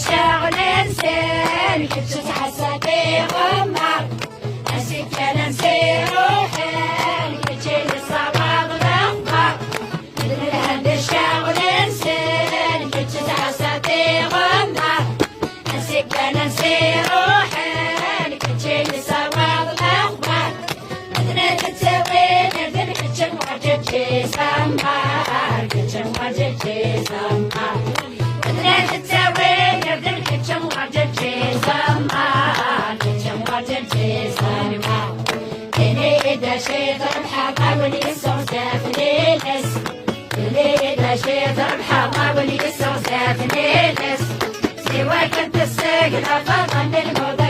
الشغل نسير كنت تحسدي غمار نسيت انا نسير روحي كنت للصواب غمار هاد الشغل نسير كنت تحسدي غمار نسيت انا نسير روحي كنت للصواب غمار بدنا تتسوي نردن كنت معجبتي سمار كنت معجبتي سمار بدنا تتسوي نردن كنت معجبتي سمار كنت معجبتي سمار إني إذا شيء ضرب حاولي يستوزف ليلس إني إذا شيء ضرب حاولي يستوزف ليلس سواك أنت السجن فضل الموضوع